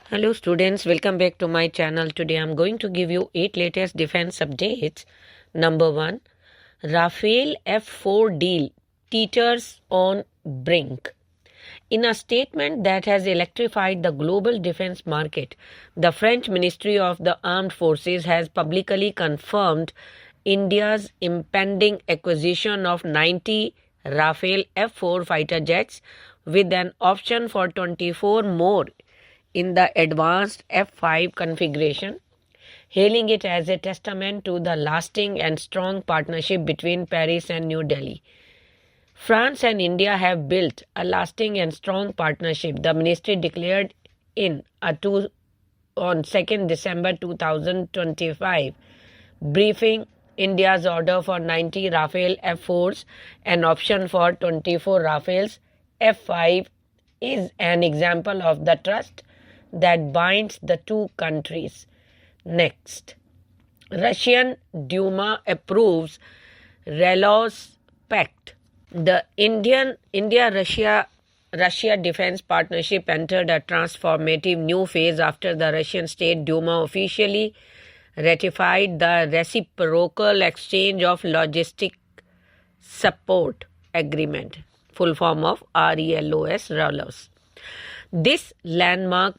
Hello students, welcome back to my channel. Today I am going to give you 8 latest defense updates. Number 1, Rafale F4 deal teeters on brink. In a statement that has electrified the global defense market, the French Ministry of the Armed Forces has publicly confirmed India's impending acquisition of 90 Rafale F4 fighter jets with an option for 24 more in the advanced F5 configuration, hailing it as a testament to the lasting and strong partnership between Paris and New Delhi. France and India have built a lasting and strong partnership, the ministry declared on 2nd December 2025, briefing India's order for 90 Rafale F4s, an option for 24 Rafales F5 is an example of the trust that binds the two countries. Next, Russian Duma approves Relos Pact. The India-Russia defense partnership entered a transformative new phase after the Russian State Duma officially ratified the Reciprocal Exchange of Logistic Support Agreement, full form of RELOS. This landmark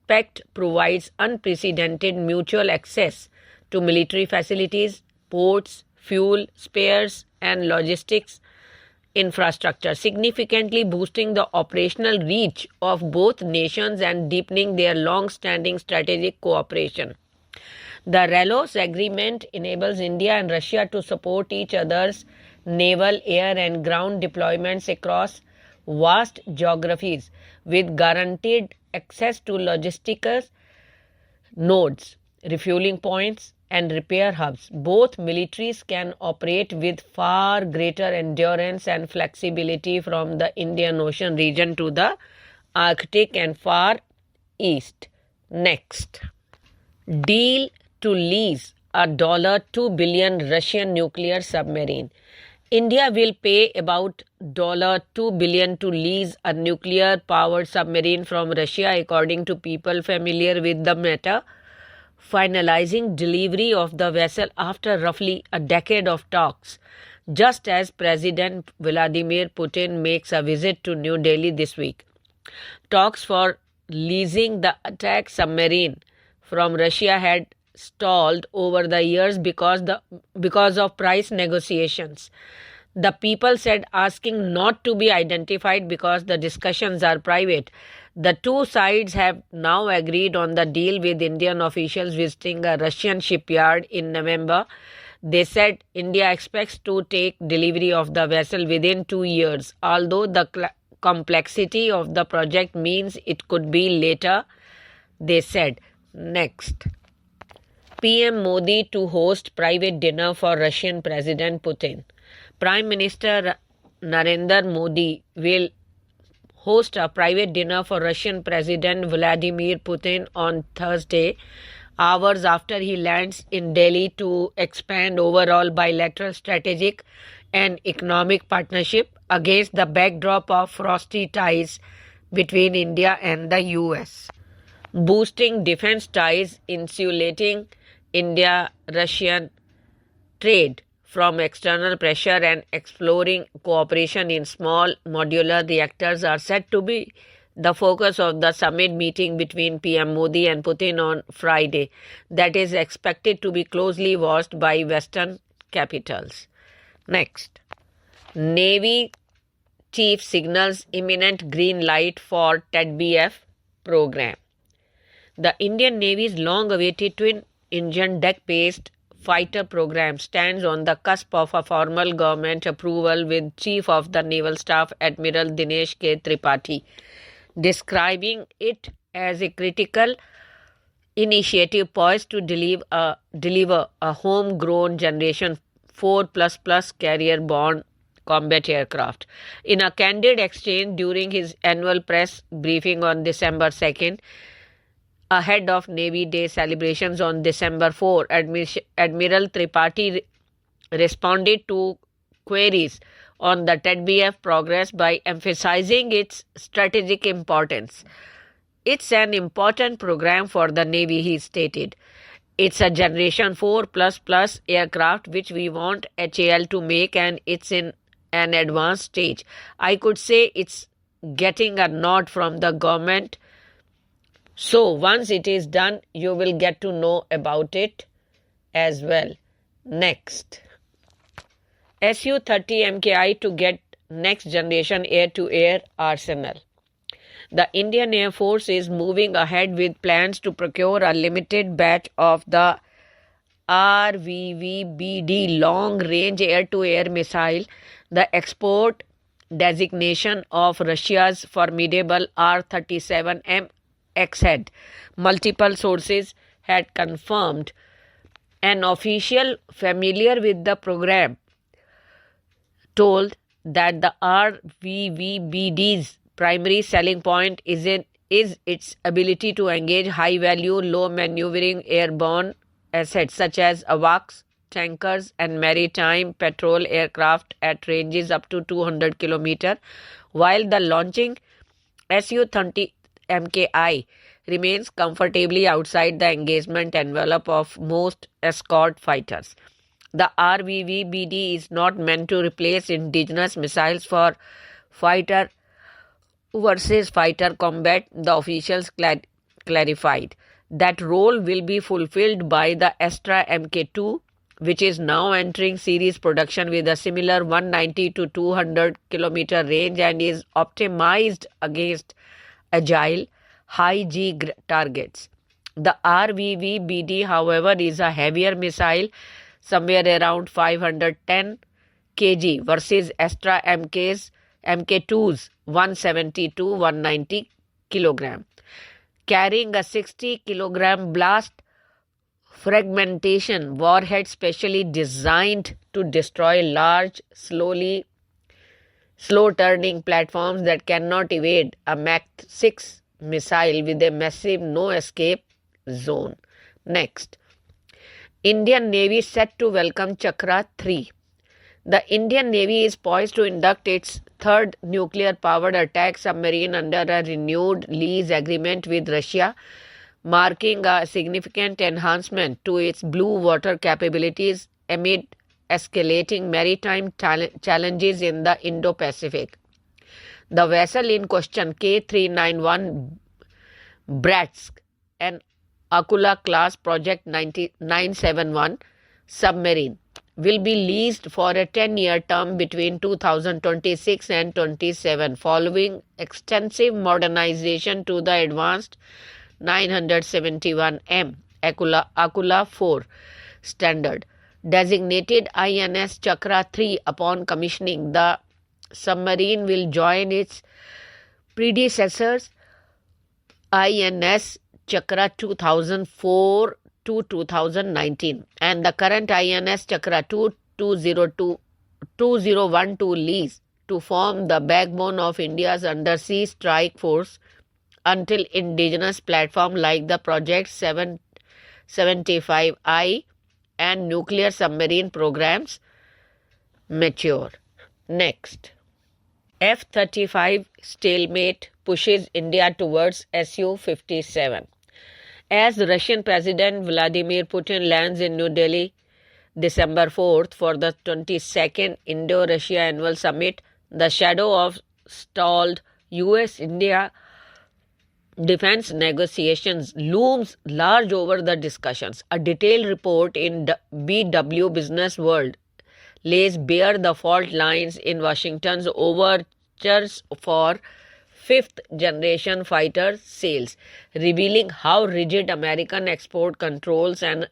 pact provides unprecedented mutual access to military facilities, ports, fuel, spares, and logistics infrastructure, significantly boosting the operational reach of both nations and deepening their long-standing strategic cooperation. The RELOS agreement enables India and Russia to support each other's naval, air, and ground deployments across vast geographies with guaranteed access to logistics nodes, refueling points, and repair hubs. Both militaries can operate with far greater endurance and flexibility from the Indian Ocean region to the Arctic and Far East. Next, deal to lease a $2 billion Russian nuclear submarine. India will pay about $2 billion to lease a nuclear-powered submarine from Russia, according to people familiar with the matter, finalizing delivery of the vessel after roughly a decade of talks, just as President Vladimir Putin makes a visit to New Delhi this week. Talks for leasing the attack submarine from Russia had stalled over the years because of price negotiations. The people said asking not to be identified because the discussions are private. The two sides have now agreed on the deal, with Indian officials visiting a Russian shipyard in November. They said India expects to take delivery of the vessel within 2 years, although the complexity of the project means it could be later, they said. Next, PM Modi to host private dinner for Russian President Putin. Prime Minister Narendra Modi will host a private dinner for Russian President Vladimir Putin on Thursday, hours after he lands in Delhi, to expand overall bilateral strategic and economic partnership against the backdrop of frosty ties between India and the US. Boosting defense ties, insulating India-Russian trade from external pressure, and exploring cooperation in small modular reactors are set to be the focus of the summit meeting between PM Modi and Putin on Friday, that is expected to be closely watched by Western capitals. Next, Navy Chief signals imminent green light for TEDBF program. The Indian Navy's long-awaited twin-engine deck-based fighter program stands on the cusp of a formal government approval, with Chief of the Naval Staff Admiral Dinesh K. Tripathi describing it as a critical initiative poised to deliver a homegrown Generation 4++ carrier-borne combat aircraft. In a candid exchange during his annual press briefing on December 2nd, ahead of Navy Day celebrations on December 4, Admiral Tripathi responded to queries on the TEDBF progress by emphasizing its strategic importance. It's an important program for the Navy, he stated. It's a Generation 4++ aircraft which we want HAL to make, and it's in an advanced stage. I could say it's getting a nod from the government. So once it is done, you will get to know about it as well. Next, Su-30 MKI to get next generation air-to-air arsenal. The Indian Air Force is moving ahead with plans to procure a limited batch of the RVVBD long-range air-to-air missile, the export designation of Russia's formidable R-37M X-Head. Multiple sources had confirmed. An official familiar with the program told that the RVVBD's primary selling point is its ability to engage high-value, low-maneuvering airborne assets such as AWACS, tankers, and maritime patrol aircraft at ranges up to 200 km, while the launching Su-30 MKI remains comfortably outside the engagement envelope of most escort fighters. The RVVBD is not meant to replace indigenous missiles for fighter versus fighter combat, the officials clarified. That role will be fulfilled by the Astra Mk2, which is now entering series production with a similar 190 to 200 km range and is optimized against agile, high-G targets. The RVVBD, however, is a heavier missile, somewhere around 510 kg versus Astra Mk2's 170 to 190 kg, carrying a 60 kg blast fragmentation warhead specially designed to destroy large, slow-turning platforms that cannot evade a Mach 6 missile with a massive no-escape zone. Next, Indian Navy set to welcome Chakra 3. The Indian Navy is poised to induct its third nuclear-powered attack submarine under a renewed lease agreement with Russia, marking a significant enhancement to its blue water capabilities amid escalating maritime challenges in the Indo-Pacific. The vessel in question, K391 Bratsk, an Akula-class Project 971 submarine, will be leased for a 10-year term between 2026 and 27, following extensive modernization to the advanced 971M Akula 4 standard. Designated INS Chakra 3 upon commissioning, the submarine will join its predecessors INS Chakra 2004 to 2019 and the current INS Chakra 2012 lease to form the backbone of India's undersea strike force until indigenous platforms like the Project 775I and nuclear submarine programs mature. Next, F-35 stalemate pushes India towards Su-57. As Russian President Vladimir Putin lands in New Delhi December 4th for the 22nd Indo-Russia Annual Summit, the shadow of stalled US-India defense negotiations looms large over the discussions. A detailed report in BW Business World lays bare the fault lines in Washington's overtures for fifth-generation fighter sales, revealing how rigid American export controls and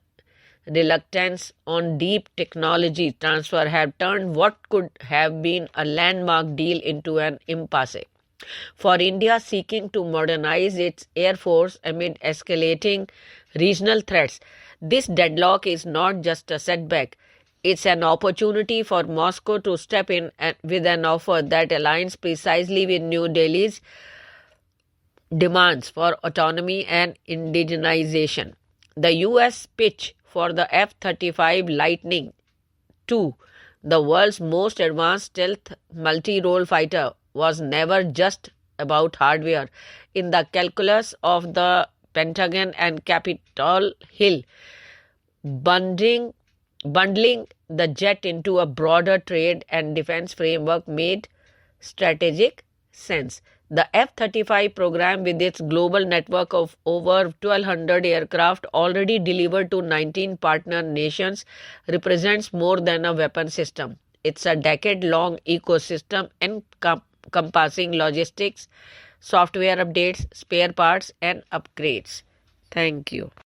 reluctance on deep technology transfer have turned what could have been a landmark deal into an impasse. For India seeking to modernize its air force amid escalating regional threats, this deadlock is not just a setback. It's an opportunity for Moscow to step in with an offer that aligns precisely with New Delhi's demands for autonomy and indigenization. The US pitch for the F-35 Lightning II, the world's most advanced stealth multi-role fighter, was never just about hardware in the calculus of the Pentagon and Capitol Hill, bundling the jet into a broader trade and defense framework made strategic sense. The F-35 program, with its global network of over 1,200 aircraft already delivered to 19 partner nations, represents more than a weapon system. It's a decade-long ecosystem encompassing logistics, software updates, spare parts, and upgrades. Thank you.